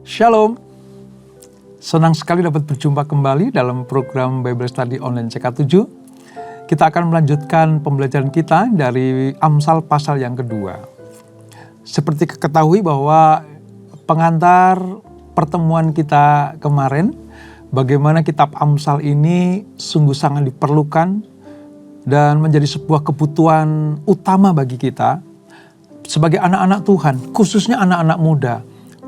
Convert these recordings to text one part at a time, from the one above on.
Shalom, senang sekali dapat berjumpa kembali dalam program Bible Study Online CK7. Kita akan melanjutkan pembelajaran kita dari Amsal pasal yang kedua. Seperti ketahui bahwa pengantar pertemuan kita kemarin, bagaimana kitab Amsal ini sungguh sangat diperlukan dan menjadi sebuah kebutuhan utama bagi kita sebagai anak-anak Tuhan, khususnya anak-anak muda,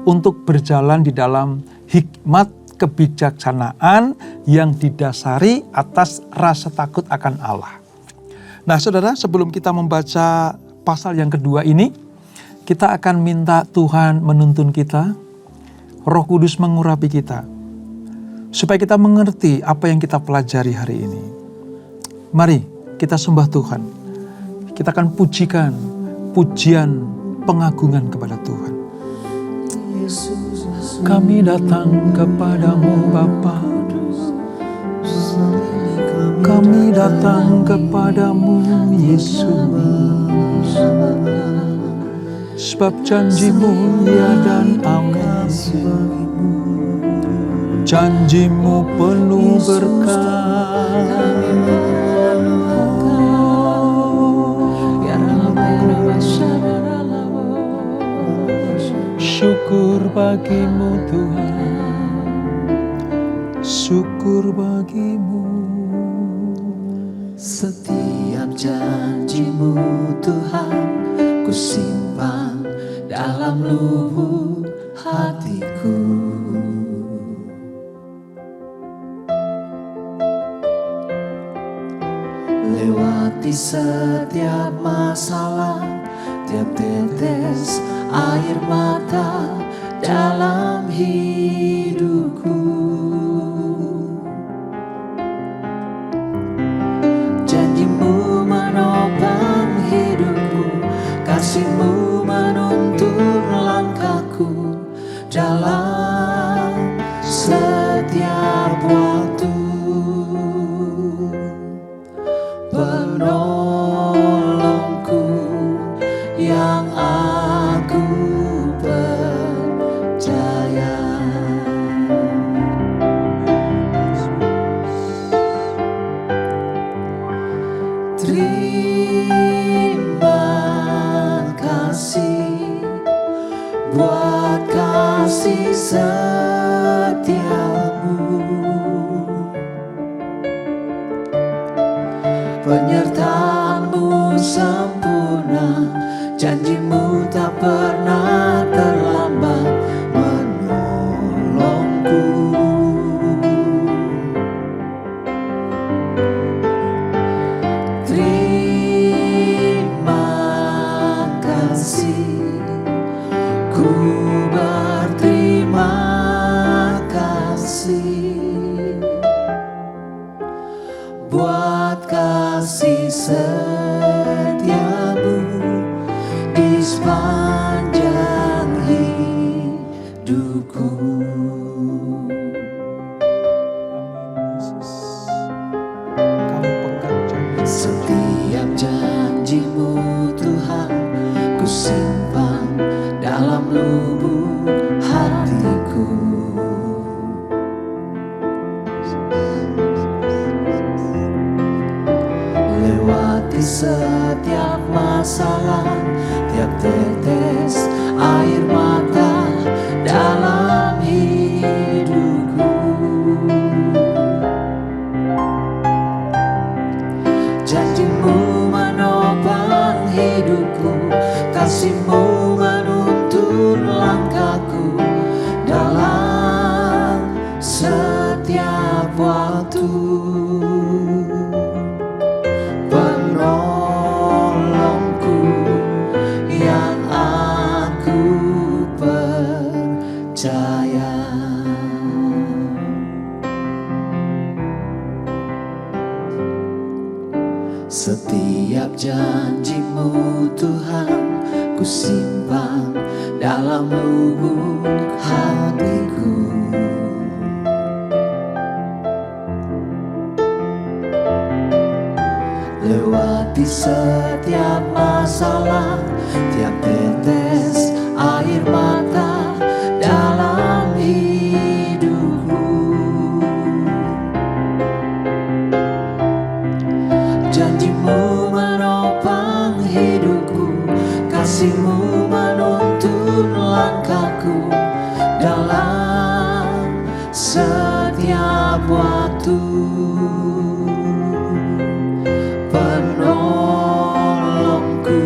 untuk berjalan di dalam hikmat kebijaksanaan yang didasari atas rasa takut akan Allah. Nah saudara, sebelum kita membaca pasal yang kedua ini, kita akan minta Tuhan menuntun kita, Roh Kudus mengurapi kita, supaya kita mengerti apa yang kita pelajari hari ini. Mari kita sembah Tuhan, kita akan pujikan pujian pengagungan kepada Tuhan. Kami datang kepadamu Bapa, kami datang kepadamu Yesus, sebab janjimu ya dan amin, janjimu penuh berkat. Syukur bagimu Tuhan, syukur bagimu. Setiap janjimu Tuhan, ku simpan dalam lubuk hatiku. Lewati setiap masalah, tiap tetes air mata dalam hidupku. Janjimu menopang hidupku, kasihmu menuntun langkahku dalam setiap waktu. Penolongku yang aku percaya. Terima kasih buat kasih setiamu, penyertaanmu sempurna, janjimu tak pernah terlambat menolongku. Terima kasih, ku berterima kasih buat kasih setiamu di sepanjang hidupku. Setiap janjimu Tuhan, ku simpan dalam lubuk hatiku. Lewati setiap masalah, tiap tetes air mata dalam hidupku. Janjimu menopang hidupku, kasihmu menuntun langkahku dalam setiap waktu. Penolongku yang aku percaya. Setiap janjimu Tuhan, ku simpan dalam lubuk hatiku. Lewati setiap masalah, tiap tetes air mata dalam Aku penolongku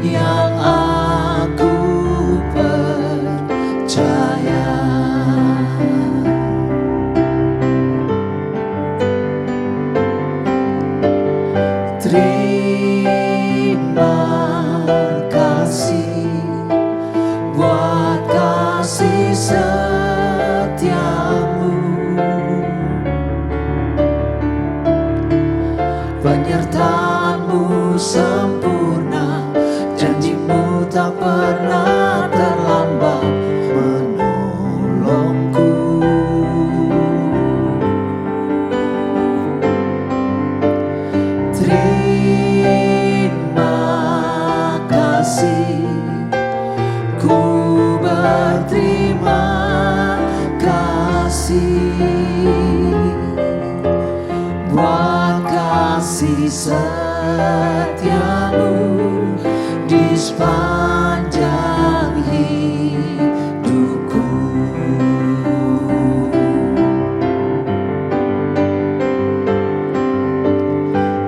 yang aku percaya. Terima kasih buat kasih setiamu, penyertaanmu sempurna, janjimu tak pernah terlambat menolongku. Terima kasih, ku berterima kasih buat kasih setiamu di sepanjang hidupku.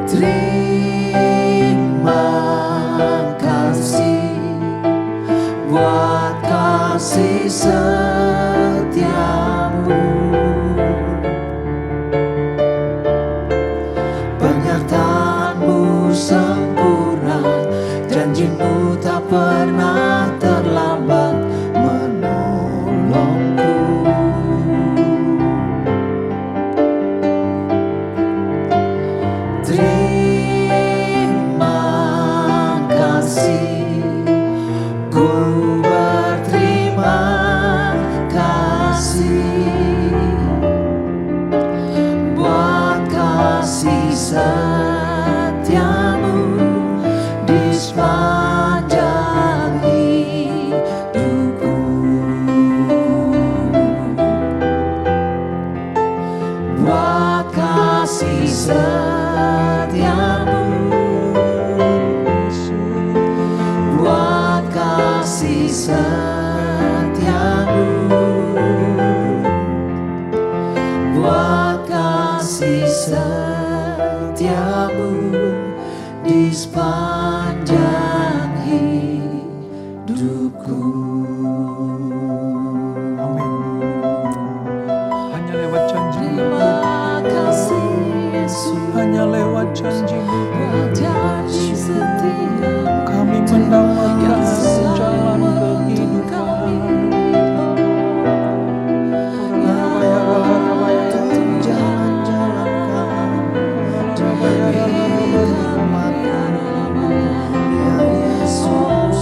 Terima kasih buat kasih setiamu, penyertaanmu sempurna, janjimu tak pernah terlambat menolongku. Terima kasih, ku berterima kasih buat kasih setiamu di sepanjang hidupku. Buat kasih setiamu, buat kasih setiamu, buat kasih setiamu di sepanjang hidupku. Amin. Hanya lewat janji-Mu, Terima kasih Yesus, hanya lewat janji-Mu buat janji setiamu kami yang mendapatkan selalu jalan menuntun kehidupan. Tuntun jalan-jalan kami, ya Yesus,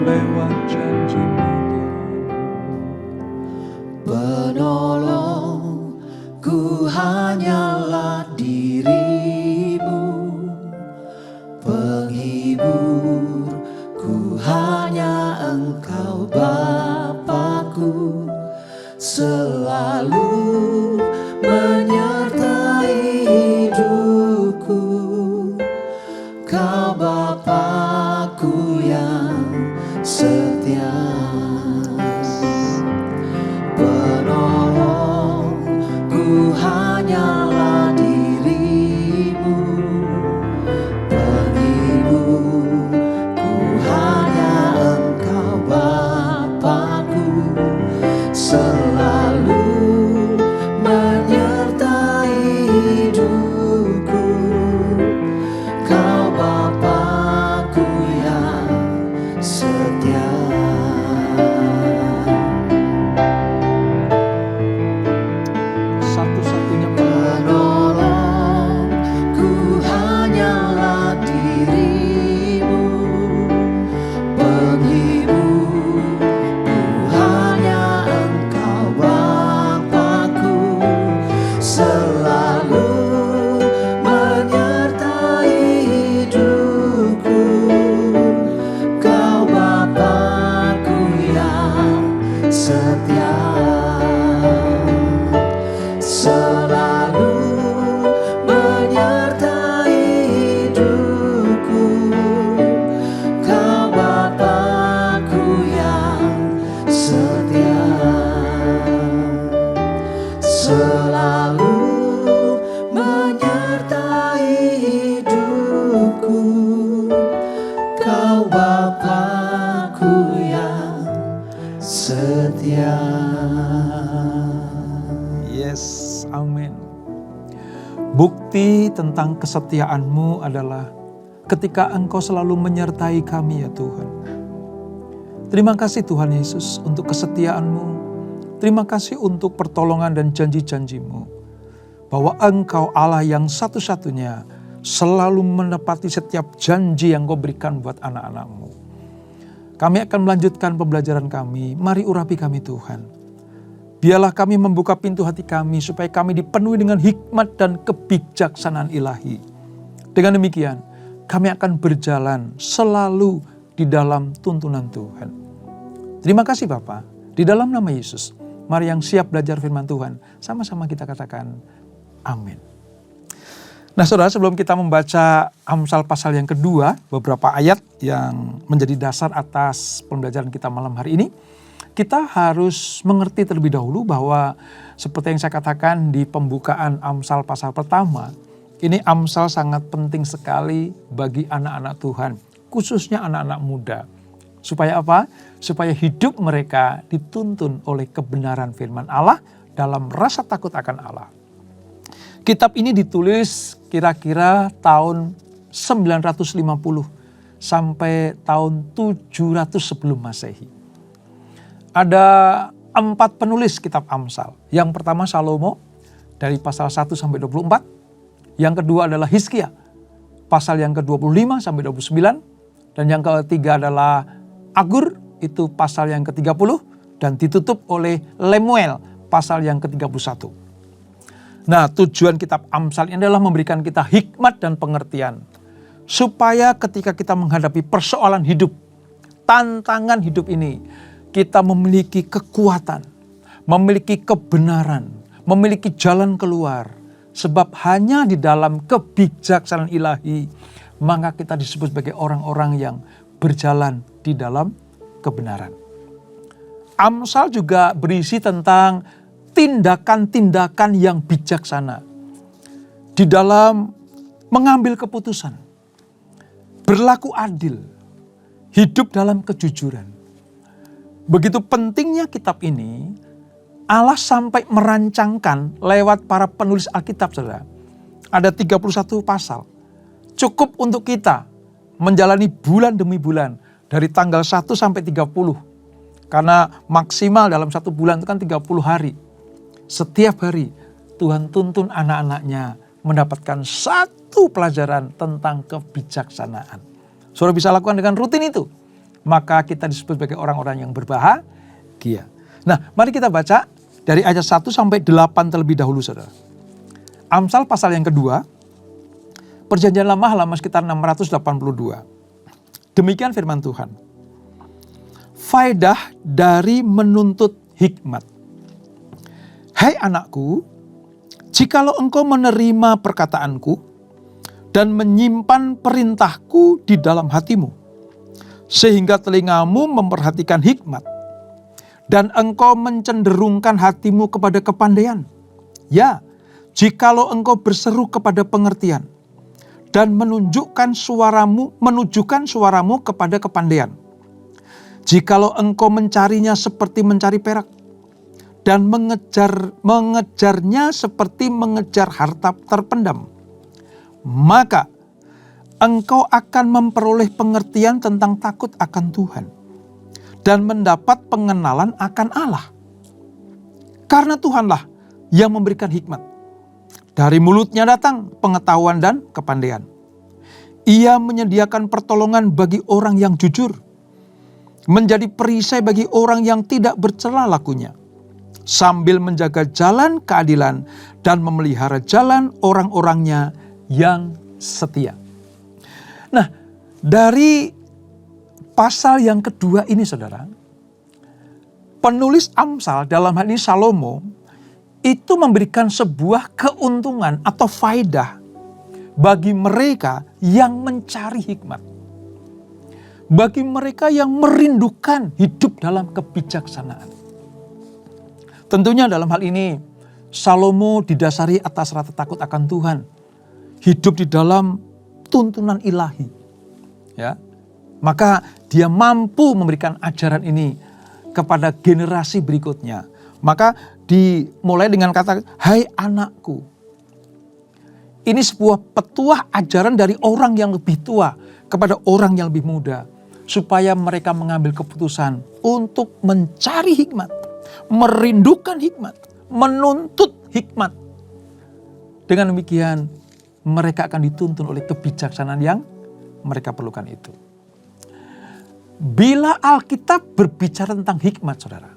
Lewat janji-Mu penolongku hanyalah diri-Mu, penghiburku hanya Engkau Bapa-Ku, selalu menyertai hidupku. Kau Bapa-Ku yang setia, penolongku hanyalah diri-Mu, penghiburku hanya Engkau Bapa-Ku, selalu menyertai hidupku. Kau Bapa tentang kesetiaan-Mu adalah ketika Engkau selalu menyertai kami ya Tuhan. Terima kasih Tuhan Yesus untuk kesetiaan-Mu. Terima kasih untuk pertolongan dan janji-janji-Mu. Bahwa Engkau Allah yang satu-satunya selalu menepati setiap janji yang Kau berikan buat anak-anak-Mu. Kami akan melanjutkan pembelajaran kami. Mari urapi kami Tuhan. Biarlah kami membuka pintu hati kami supaya kami dipenuhi dengan hikmat dan kebijaksanaan ilahi. Dengan demikian, kami akan berjalan selalu di dalam tuntunan Tuhan. Terima kasih Bapa. Di dalam nama Yesus, mari yang siap belajar firman Tuhan, sama-sama kita katakan amin. Nah saudara, sebelum kita membaca Amsal pasal yang kedua, beberapa ayat yang menjadi dasar atas pembelajaran kita malam hari ini, kita harus mengerti terlebih dahulu bahwa seperti yang saya katakan di pembukaan Amsal pasal pertama, ini Amsal sangat penting sekali bagi anak-anak Tuhan, khususnya anak-anak muda. Supaya apa? Supaya hidup mereka dituntun oleh kebenaran firman Allah dalam rasa takut akan Allah. Kitab ini ditulis kira-kira tahun 950 sampai tahun 700 sebelum Masehi. Ada 4 penulis kitab Amsal. Yang pertama Salomo dari pasal 1 sampai 24. Yang kedua adalah Hizkia pasal yang ke-25 sampai 29. Dan yang ketiga adalah Agur, itu pasal yang ke-30. Dan ditutup oleh Lemuel pasal yang ke-31. Nah, tujuan kitab Amsal ini adalah memberikan kita hikmat dan pengertian. Supaya ketika kita menghadapi persoalan hidup, tantangan hidup ini, kita memiliki kekuatan, memiliki kebenaran, memiliki jalan keluar. Sebab hanya di dalam kebijaksanaan ilahi, maka kita disebut sebagai orang-orang yang berjalan di dalam kebenaran. Amsal juga berisi tentang tindakan-tindakan yang bijaksana di dalam mengambil keputusan, berlaku adil, hidup dalam kejujuran. Begitu pentingnya kitab ini, Allah sampai merancangkan lewat para penulis Alkitab, saudara. Ada 31 pasal. Cukup untuk kita menjalani bulan demi bulan dari tanggal 1 sampai 30. Karena maksimal dalam 1 bulan itu kan 30 hari. Setiap hari Tuhan tuntun anak-anaknya mendapatkan satu pelajaran tentang kebijaksanaan. Saudara bisa lakukan dengan rutin itu. Maka kita disebut sebagai orang-orang yang berbahagia. Nah, mari kita baca dari ayat 1 sampai 8 terlebih dahulu, saudara. Amsal pasal yang kedua, Perjanjian Lama halaman sekitar 682. Demikian firman Tuhan. Faedah dari menuntut hikmat. Hai anakku, jikalau engkau menerima perkataanku dan menyimpan perintahku di dalam hatimu, sehingga telingamu memperhatikan hikmat, dan engkau mencenderungkan hatimu kepada kepandaian. Ya, jikalau engkau berseru kepada pengertian, dan menunjukkan suaramu kepada kepandaian. Jikalau engkau mencarinya seperti mencari perak, dan mengejarnya seperti mengejar harta terpendam, maka engkau akan memperoleh pengertian tentang takut akan Tuhan dan mendapat pengenalan akan Allah. Karena Tuhanlah yang memberikan hikmat. Dari mulutnya datang pengetahuan dan kepandaian. Ia menyediakan pertolongan bagi orang yang jujur, menjadi perisai bagi orang yang tidak bercela lakunya, sambil menjaga jalan keadilan dan memelihara jalan orang-orangnya yang setia. Nah, dari pasal yang kedua ini, saudara, penulis Amsal dalam hal ini Salomo itu memberikan sebuah keuntungan atau faedah bagi mereka yang mencari hikmat. Bagi mereka yang merindukan hidup dalam kebijaksanaan. Tentunya dalam hal ini Salomo didasari atas rasa takut akan Tuhan. Hidup di dalam tuntunan ilahi. Ya. Maka dia mampu memberikan ajaran ini kepada generasi berikutnya. Maka dimulai dengan kata, hai anakku. Ini sebuah petuah ajaran dari orang yang lebih tua kepada orang yang lebih muda. Supaya mereka mengambil keputusan untuk mencari hikmat, merindukan hikmat, menuntut hikmat. Dengan demikian mereka akan dituntun oleh kebijaksanaan yang mereka perlukan itu. Bila Alkitab berbicara tentang hikmat, saudara,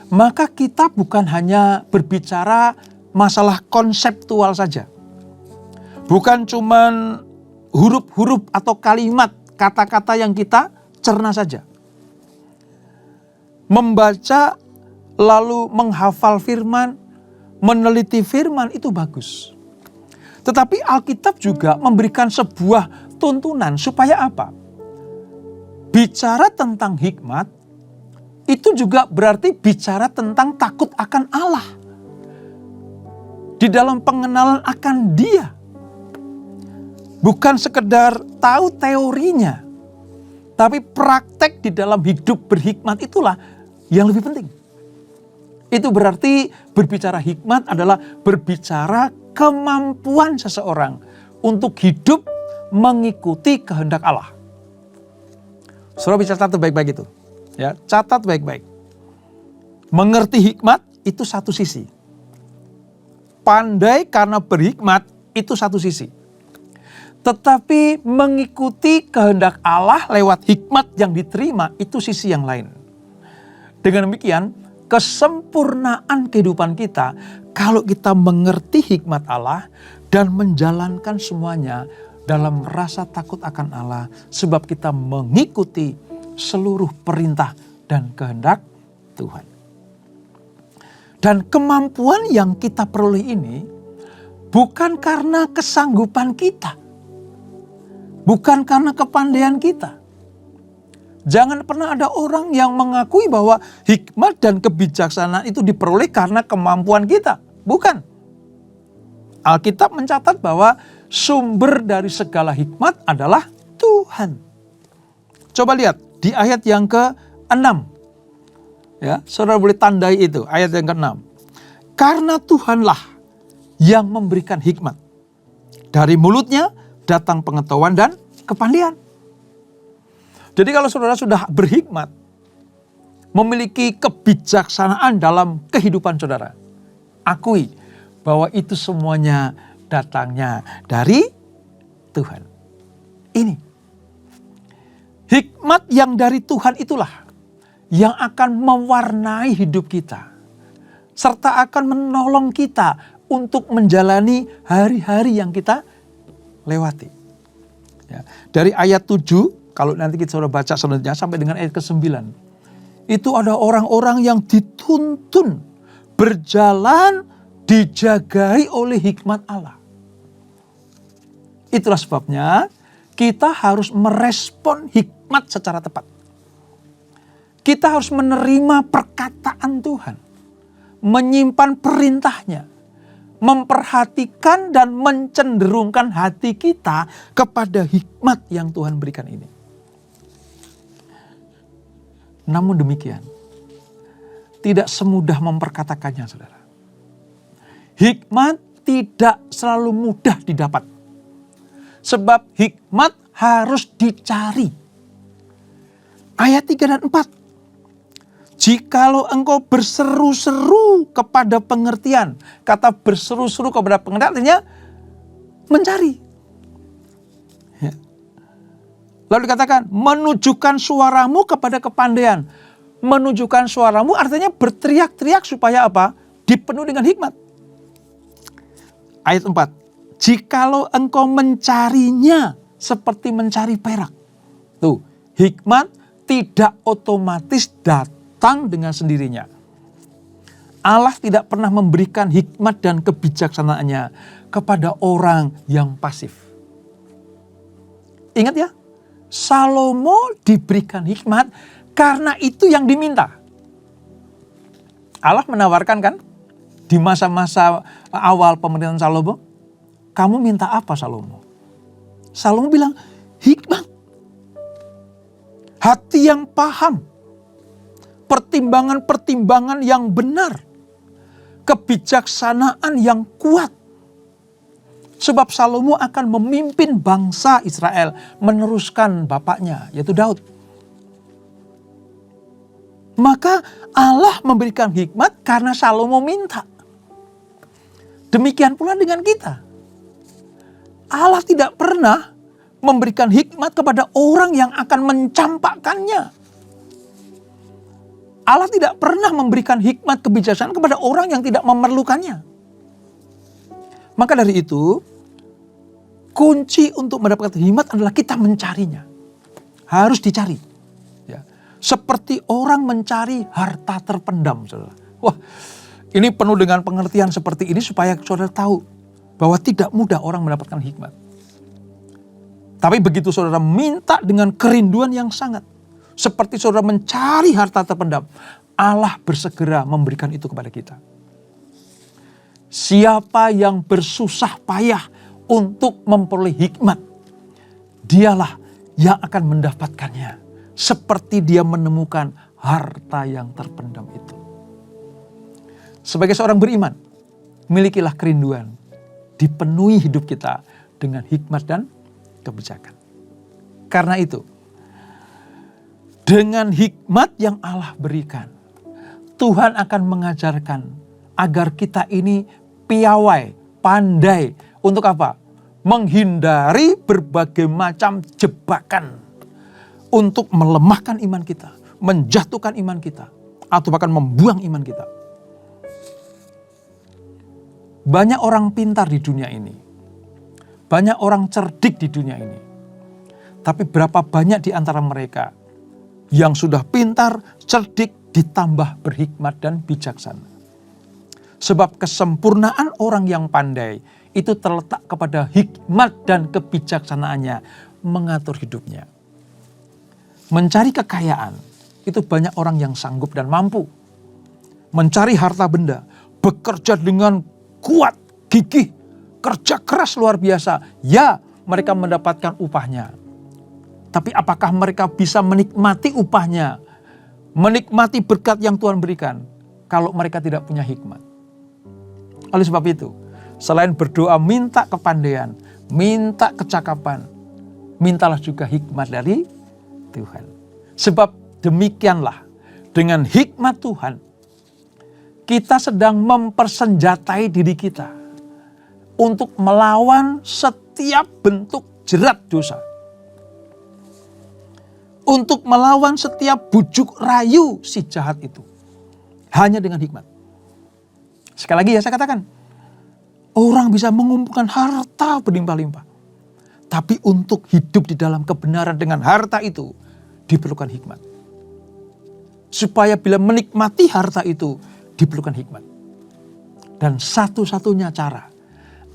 maka kita bukan hanya berbicara masalah konseptual saja. Bukan cuman huruf-huruf atau kalimat, kata-kata yang kita cerna saja. Membaca lalu menghafal firman, meneliti firman itu bagus. Tetapi Alkitab juga memberikan sebuah tuntunan supaya apa? Bicara tentang hikmat itu juga berarti bicara tentang takut akan Allah. Di dalam pengenalan akan Dia. Bukan sekedar tahu teorinya, tapi praktek di dalam hidup berhikmat itulah yang lebih penting. Itu berarti berbicara hikmat adalah berbicara kemampuan seseorang untuk hidup mengikuti kehendak Allah. Saudara bisa catat baik-baik itu. Ya, catat baik-baik. Mengerti hikmat itu satu sisi. Pandai karena berhikmat itu satu sisi. Tetapi mengikuti kehendak Allah lewat hikmat yang diterima itu sisi yang lain. Dengan demikian, kesempurnaan kehidupan kita kalau kita mengerti hikmat Allah dan menjalankan semuanya dalam rasa takut akan Allah, sebab kita mengikuti seluruh perintah dan kehendak Tuhan. Dan kemampuan yang kita peroleh ini bukan karena kesanggupan kita. Bukan karena kepandaian kita. Jangan pernah ada orang yang mengakui bahwa hikmat dan kebijaksanaan itu diperoleh karena kemampuan kita. Bukan. Alkitab mencatat bahwa sumber dari segala hikmat adalah Tuhan. Coba lihat di ayat yang ke-6. Ya, saudara boleh tandai itu, ayat yang ke-6. Karena Tuhanlah yang memberikan hikmat. Dari mulutnya datang pengetahuan dan kepandaian. Jadi kalau saudara sudah berhikmat, memiliki kebijaksanaan dalam kehidupan saudara, akui bahwa itu semuanya datangnya dari Tuhan. Ini. Hikmat yang dari Tuhan itulah yang akan mewarnai hidup kita. Serta akan menolong kita untuk menjalani hari-hari yang kita lewati. Ya. Dari ayat 7, kalau nanti kita sudah baca selanjutnya sampai dengan ayat ke-9. Itu ada orang-orang yang dituntun berjalan dijagai oleh hikmat Allah. Itulah sebabnya kita harus merespon hikmat secara tepat. Kita harus menerima perkataan Tuhan. Menyimpan perintahnya. Memperhatikan dan mencenderungkan hati kita kepada hikmat yang Tuhan berikan ini. Namun demikian, tidak semudah memperkatakannya, saudara. Hikmat tidak selalu mudah didapat. Sebab hikmat harus dicari. Ayat 3 dan 4. Jikalau engkau berseru-seru kepada pengertian. Kata berseru-seru kepada pengertian artinya mencari. Ya. Lalu dikatakan menunjukkan suaramu kepada kepandaian. Menunjukkan suaramu artinya berteriak-teriak supaya apa? Dipenuhi dengan hikmat. Ayat 4. Jikalau engkau mencarinya seperti mencari perak. Tuh, hikmat tidak otomatis datang dengan sendirinya. Allah tidak pernah memberikan hikmat dan kebijaksanaannya kepada orang yang pasif. Ingat ya, Salomo diberikan hikmat karena itu yang diminta. Allah menawarkan kan di masa-masa awal pemerintahan Salomo, kamu minta apa Salomo? Salomo bilang hikmat. Hati yang paham. Pertimbangan-pertimbangan yang benar. Kebijaksanaan yang kuat. Sebab Salomo akan memimpin bangsa Israel meneruskan bapaknya, yaitu Daud. Maka Allah memberikan hikmat karena Salomo minta. Demikian pula dengan kita. Allah tidak pernah memberikan hikmat kepada orang yang akan mencampakkannya. Allah tidak pernah memberikan hikmat kebijaksanaan kepada orang yang tidak memerlukannya. Maka dari itu, kunci untuk mendapatkan hikmat adalah kita mencarinya. Harus dicari. Ya. Seperti orang mencari harta terpendam. Saudara. Wah, ini penuh dengan pengertian seperti ini supaya saudara tahu bahwa tidak mudah orang mendapatkan hikmat. Tapi begitu saudara minta dengan kerinduan yang sangat, seperti saudara mencari harta terpendam, Allah bersegera memberikan itu kepada kita. Siapa yang bersusah payah untuk memperoleh hikmat, dialah yang akan mendapatkannya. Seperti dia menemukan harta yang terpendam itu. Sebagai seorang beriman, milikilah kerinduan. Dipenuhi hidup kita dengan hikmat dan kebijakan. Karena itu, dengan hikmat yang Allah berikan, Tuhan akan mengajarkan agar kita ini piawai, pandai. Untuk apa? Menghindari berbagai macam jebakan untuk melemahkan iman kita, menjatuhkan iman kita, atau bahkan membuang iman kita. Banyak orang pintar di dunia ini. Banyak orang cerdik di dunia ini. Tapi berapa banyak di antara mereka yang sudah pintar, cerdik, ditambah berhikmat dan bijaksana. Sebab kesempurnaan orang yang pandai itu terletak kepada hikmat dan kebijaksanaannya mengatur hidupnya. Mencari kekayaan itu banyak orang yang sanggup dan mampu. Mencari harta benda, bekerja dengan kuat, gigih, kerja keras luar biasa. Ya, mereka mendapatkan upahnya. Tapi apakah mereka bisa menikmati upahnya? Menikmati berkat yang Tuhan berikan kalau mereka tidak punya hikmat. Oleh sebab itu, selain berdoa minta kepandaian, minta kecakapan, mintalah juga hikmat dari Tuhan. Sebab demikianlah dengan hikmat Tuhan, kita sedang mempersenjatai diri kita untuk melawan setiap bentuk jerat dosa. Untuk melawan setiap bujuk rayu si jahat itu. Hanya dengan hikmat. Sekali lagi ya saya katakan. Orang bisa mengumpulkan harta berlimpah-limpah. Tapi untuk hidup di dalam kebenaran dengan harta itu diperlukan hikmat. Supaya bila menikmati harta itu diperlukan hikmat. Dan satu-satunya cara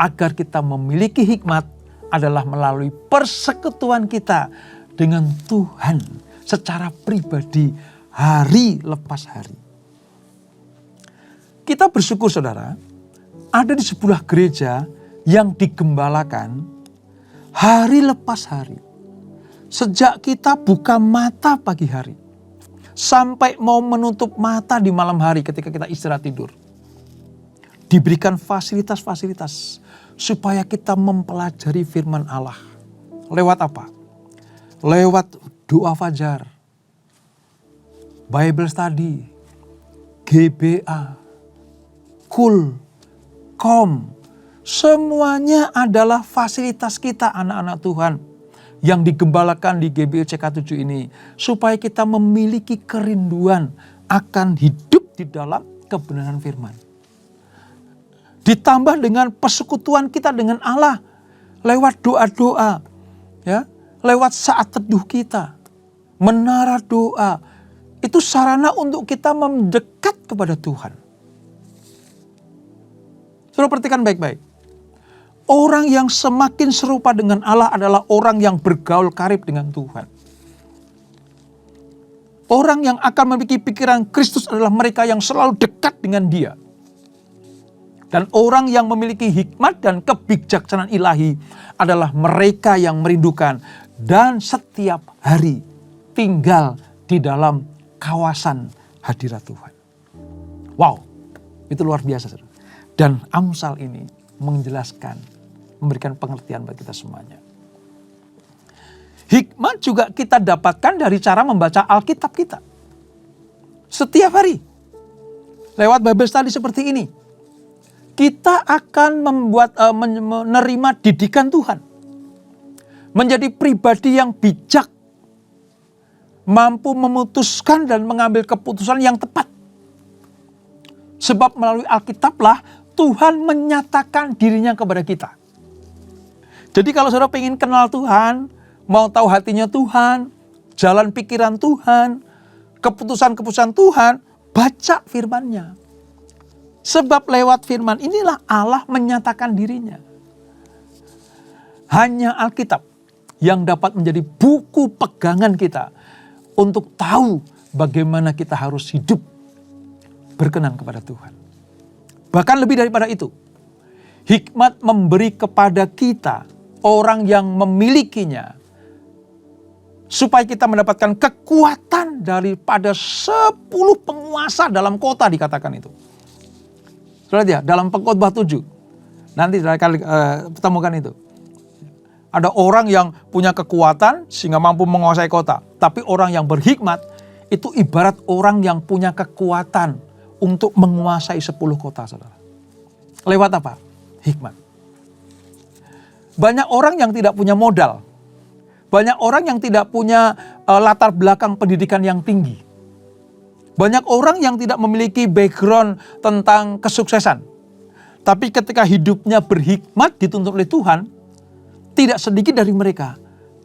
agar kita memiliki hikmat adalah melalui persekutuan kita dengan Tuhan secara pribadi hari lepas hari. Kita bersyukur saudara, ada di sebuah gereja yang digembalakan hari lepas hari. Sejak kita buka mata pagi hari, sampai mau menutup mata di malam hari ketika kita istirahat tidur. Diberikan fasilitas-fasilitas supaya kita mempelajari firman Allah. Lewat apa? Lewat doa fajar, Bible study, GBA, KUL, KOM. Semuanya adalah fasilitas kita anak-anak Tuhan yang digembalakan di GBI CK7 ini. Supaya kita memiliki kerinduan akan hidup di dalam kebenaran firman. Ditambah dengan persekutuan kita dengan Allah lewat doa-doa, ya. Lewat saat teduh kita, menara doa, itu sarana untuk kita mendekat kepada Tuhan. Saudara perhatikan baik-baik. Orang yang semakin serupa dengan Allah adalah orang yang bergaul karib dengan Tuhan. Orang yang akan memiliki pikiran Kristus adalah mereka yang selalu dekat dengan Dia. Dan orang yang memiliki hikmat dan kebijaksanaan ilahi adalah mereka yang merindukan dan setiap hari tinggal di dalam kawasan hadirat Tuhan. Wow, itu luar biasa. Dan Amsal ini menjelaskan memberikan pengertian bagi kita semuanya. Hikmat juga kita dapatkan dari cara membaca Alkitab kita. Setiap hari. Lewat Bible study seperti ini. Kita akan menerima didikan Tuhan. Menjadi pribadi yang bijak. Mampu memutuskan dan mengambil keputusan yang tepat. Sebab melalui Alkitablah Tuhan menyatakan dirinya kepada kita. Jadi kalau saudara ingin kenal Tuhan, mau tahu hatinya Tuhan, jalan pikiran Tuhan, keputusan-keputusan Tuhan, baca firman-Nya. Sebab lewat firman inilah Allah menyatakan dirinya. Hanya Alkitab yang dapat menjadi buku pegangan kita untuk tahu bagaimana kita harus hidup berkenan kepada Tuhan. Bahkan lebih daripada itu, hikmat memberi kepada kita, orang yang memilikinya, supaya kita mendapatkan kekuatan daripada 10 penguasa dalam kota, dikatakan itu. Sudah lihat dalam Pengkhotbah 7. Nanti kali temukan itu. Ada orang yang punya kekuatan sehingga mampu menguasai kota. Tapi orang yang berhikmat itu ibarat orang yang punya kekuatan untuk menguasai 10 kota, saudara. Lewat apa? Hikmat. Banyak orang yang tidak punya modal. Banyak orang yang tidak punya latar belakang pendidikan yang tinggi. Banyak orang yang tidak memiliki background tentang kesuksesan. Tapi ketika hidupnya berhikmat dituntun oleh Tuhan, tidak sedikit dari mereka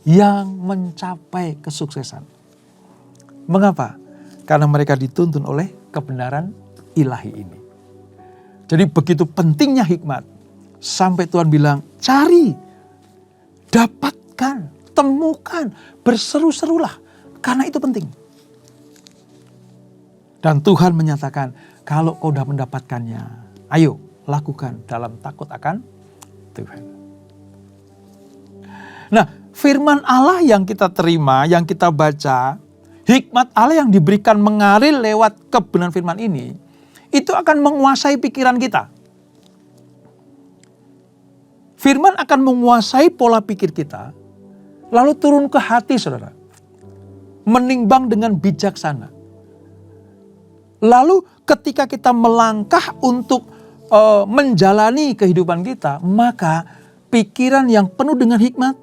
yang mencapai kesuksesan. Mengapa? Karena mereka dituntun oleh kebenaran ilahi ini. Jadi begitu pentingnya hikmat. Sampai Tuhan bilang, cari, dapatkan, temukan, berseru-serulah. Karena itu penting. Dan Tuhan menyatakan, kalau kau sudah mendapatkannya, ayo lakukan dalam takut akan Tuhan. Nah, firman Allah yang kita terima, yang kita baca, hikmat Allah yang diberikan mengalir lewat kebenaran firman ini, itu akan menguasai pikiran kita. Firman akan menguasai pola pikir kita, lalu turun ke hati, saudara. Menimbang dengan bijaksana. Lalu ketika kita melangkah untuk menjalani kehidupan kita, maka pikiran yang penuh dengan hikmat,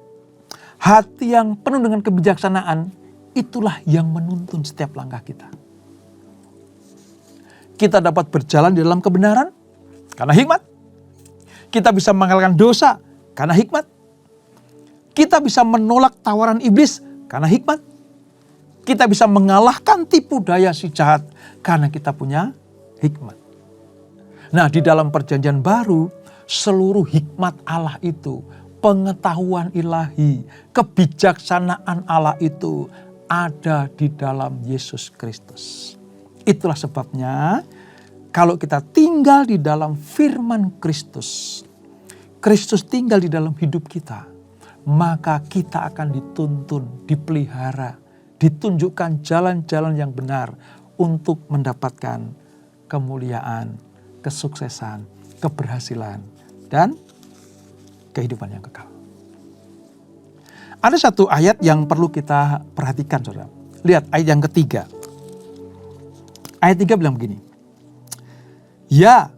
hati yang penuh dengan kebijaksanaan, itulah yang menuntun setiap langkah kita. Kita dapat berjalan di dalam kebenaran karena hikmat. Kita bisa mengalahkan dosa karena hikmat. Kita bisa menolak tawaran iblis karena hikmat. Kita bisa mengalahkan tipu daya si jahat karena kita punya hikmat. Nah, di dalam perjanjian baru, seluruh hikmat Allah itu, pengetahuan ilahi, kebijaksanaan Allah itu ada di dalam Yesus Kristus. Itulah sebabnya kalau kita tinggal di dalam firman Kristus, Kristus tinggal di dalam hidup kita, maka kita akan dituntun, dipelihara, ditunjukkan jalan-jalan yang benar untuk mendapatkan kemuliaan, kesuksesan, keberhasilan, dan kehidupan yang kekal. Ada satu ayat yang perlu kita perhatikan, saudara. Lihat ayat yang ketiga. Ayat 3 bilang begini. Ya,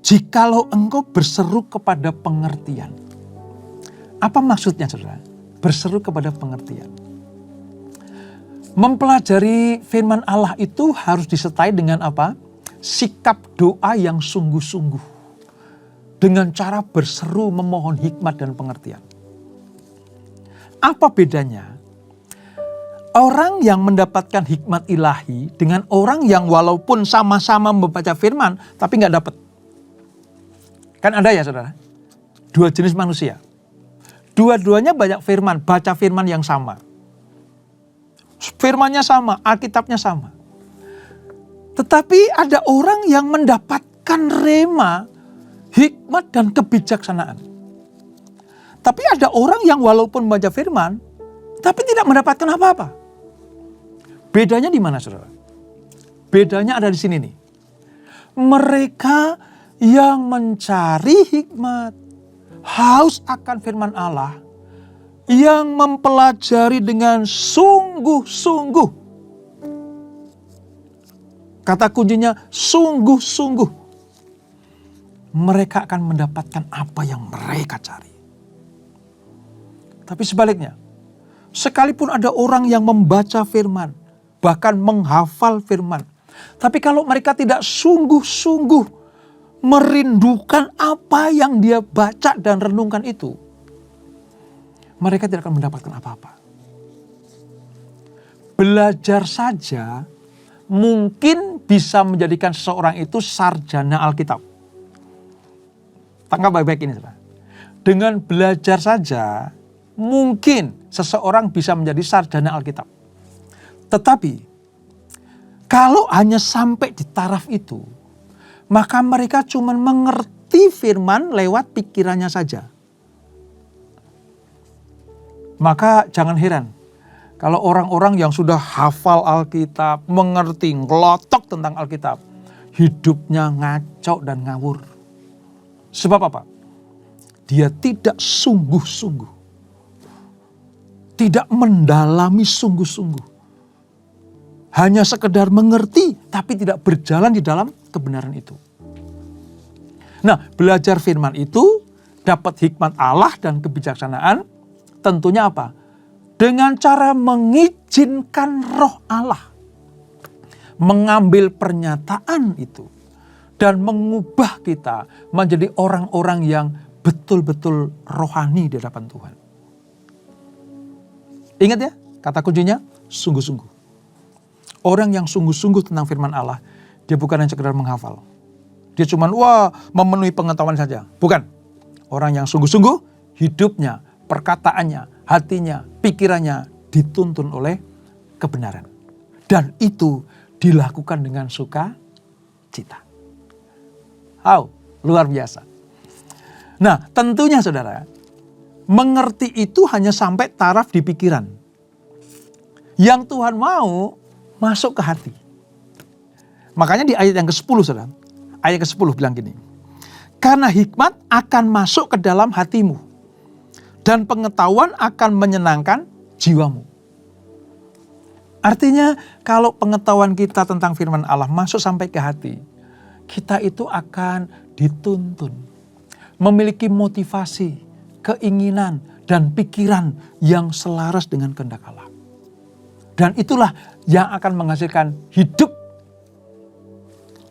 jikalau engkau berseru kepada pengertian. Apa maksudnya, saudara? Berseru kepada pengertian. Mempelajari firman Allah itu harus disertai dengan apa? Sikap doa yang sungguh-sungguh. Dengan cara berseru memohon hikmat dan pengertian. Apa bedanya? Orang yang mendapatkan hikmat ilahi dengan orang yang walaupun sama-sama membaca firman tapi nggak dapat. Kan ada ya, saudara? Dua jenis manusia. Dua-duanya banyak firman, baca firman yang sama. Firmannya sama, Alkitabnya sama. Tetapi ada orang yang mendapatkan rema, hikmat dan kebijaksanaan. Tapi ada orang yang walaupun membaca firman, tapi tidak mendapatkan apa-apa. Bedanya di mana, saudara? Bedanya ada di sini nih. Mereka yang mencari hikmat, haus akan firman Allah, yang mempelajari dengan sungguh-sungguh. Kata kuncinya sungguh-sungguh. Mereka akan mendapatkan apa yang mereka cari. Tapi sebaliknya, sekalipun ada orang yang membaca firman, bahkan menghafal firman, tapi kalau mereka tidak sungguh-sungguh merindukan apa yang dia baca dan renungkan itu, mereka tidak akan mendapatkan apa-apa. Belajar saja mungkin bisa menjadikan seseorang itu sarjana Alkitab. Tangkap baik-baik ini, saudara. Dengan belajar saja mungkin seseorang bisa menjadi sarjana Alkitab. Tetapi kalau hanya sampai di taraf itu, maka mereka cuma mengerti firman lewat pikirannya saja. Maka jangan heran kalau orang-orang yang sudah hafal Alkitab, mengerti, ngelotok tentang Alkitab, hidupnya ngaco dan ngawur. Sebab apa? Dia tidak sungguh-sungguh. Tidak mendalami sungguh-sungguh. Hanya sekedar mengerti, tapi tidak berjalan di dalam kebenaran itu. Nah, belajar firman itu dapat hikmat Allah dan kebijaksanaan. Tentunya apa? Dengan cara mengizinkan Roh Allah mengambil pernyataan itu dan mengubah kita menjadi orang-orang yang betul-betul rohani di hadapan Tuhan. Ingat ya, kata kuncinya sungguh-sungguh. Orang yang sungguh-sungguh tentang firman Allah, dia bukan hanya sekedar menghafal. Dia cuma memenuhi pengetahuan saja. Bukan. Orang yang sungguh-sungguh, hidupnya, perkataannya, hatinya, pikirannya dituntun oleh kebenaran. Dan itu dilakukan dengan sukacita. Luar biasa. Nah, tentunya saudara, mengerti itu hanya sampai taraf di pikiran. Yang Tuhan mau masuk ke hati. Makanya di ayat yang ke-10 saudara, ayat ke-10 bilang gini, karena hikmat akan masuk ke dalam hatimu dan pengetahuan akan menyenangkan jiwamu. Artinya kalau pengetahuan kita tentang firman Allah masuk sampai ke hati, kita itu akan dituntun, memiliki motivasi, keinginan, dan pikiran yang selaras dengan kehendak Allah. Dan itulah yang akan menghasilkan hidup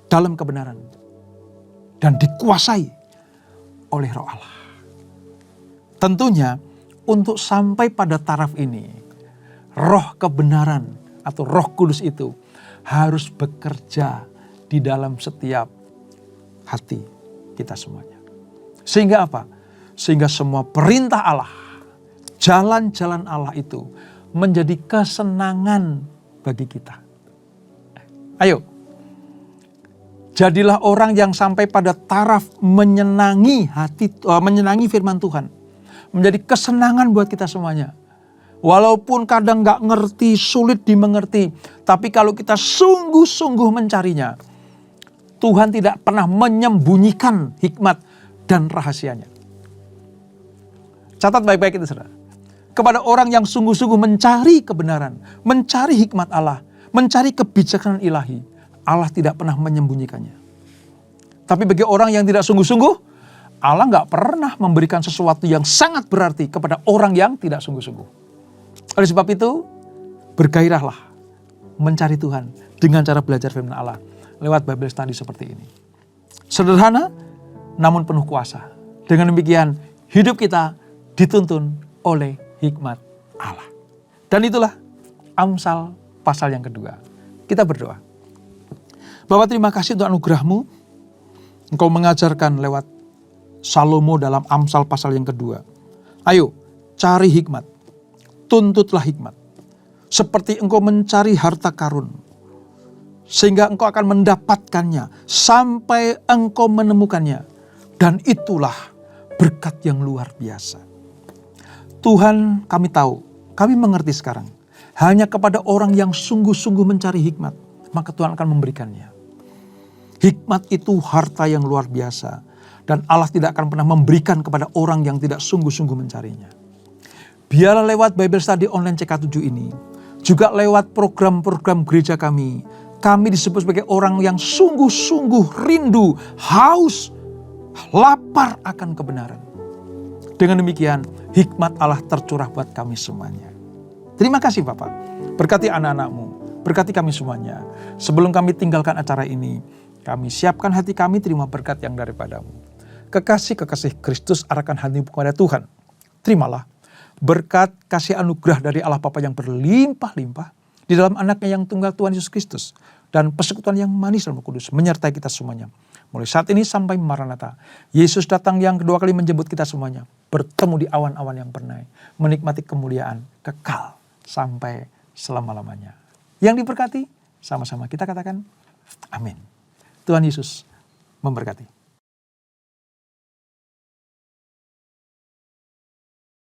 dalam kebenaran dan dikuasai oleh Roh Allah. Tentunya untuk sampai pada taraf ini, Roh kebenaran atau Roh Kudus itu harus bekerja di dalam setiap hati kita semuanya. Sehingga apa? Sehingga semua perintah Allah, jalan-jalan Allah itu menjadi kesenangan bagi kita. Ayo, jadilah orang yang sampai pada taraf menyenangi firman Tuhan. Menjadi kesenangan buat kita semuanya. Walaupun kadang gak ngerti, sulit dimengerti. Tapi kalau kita sungguh-sungguh mencarinya, Tuhan tidak pernah menyembunyikan hikmat dan rahasianya. Catat baik-baik itu saudara. Kepada orang yang sungguh-sungguh mencari kebenaran, mencari hikmat Allah, mencari kebijaksanaan ilahi, Allah tidak pernah menyembunyikannya. Tapi bagi orang yang tidak sungguh-sungguh, Allah gak pernah memberikan sesuatu yang sangat berarti kepada orang yang tidak sungguh-sungguh. Oleh sebab itu, bergairahlah mencari Tuhan dengan cara belajar firman Allah lewat Bible Study seperti ini. Sederhana, namun penuh kuasa. Dengan demikian, hidup kita dituntun oleh hikmat Allah. Dan itulah Amsal pasal yang kedua. Kita berdoa. Bapa, terima kasih untuk anugerah-Mu. Engkau mengajarkan lewat Salomo dalam Amsal pasal yang kedua. Ayo, cari hikmat. Tuntutlah hikmat. Seperti engkau mencari harta karun. Sehingga engkau akan mendapatkannya sampai engkau menemukannya. Dan itulah berkat yang luar biasa. Tuhan, kami tahu, kami mengerti sekarang. Hanya kepada orang yang sungguh-sungguh mencari hikmat, maka Tuhan akan memberikannya. Hikmat itu harta yang luar biasa. Dan Allah tidak akan pernah memberikan kepada orang yang tidak sungguh-sungguh mencarinya. Biarlah lewat Bible Study Online CK7 ini, juga lewat program-program gereja kami disebut sebagai orang yang sungguh-sungguh rindu, haus, lapar akan kebenaran. Dengan demikian, hikmat Allah tercurah buat kami semuanya. Terima kasih Bapak, berkati anak-anak-Mu, berkati kami semuanya. Sebelum kami tinggalkan acara ini, kami siapkan hati kami terima berkat yang daripada-Mu. Kekasih-kekasih Kristus arahkan hatimu kepada Tuhan. Terimalah berkat kasih anugerah dari Allah Bapa yang berlimpah-limpah di dalam anaknya yang tunggal Tuhan Yesus Kristus. Dan persekutuan yang manis dalam Roh Kudus menyertai kita semuanya. Mulai saat ini sampai Maranatha. Yesus datang yang kedua kali menjemput kita semuanya. Bertemu di awan-awan yang bernai. Menikmati kemuliaan kekal sampai selama-lamanya. Yang diberkati sama-sama kita katakan amin. Tuhan Yesus memberkati.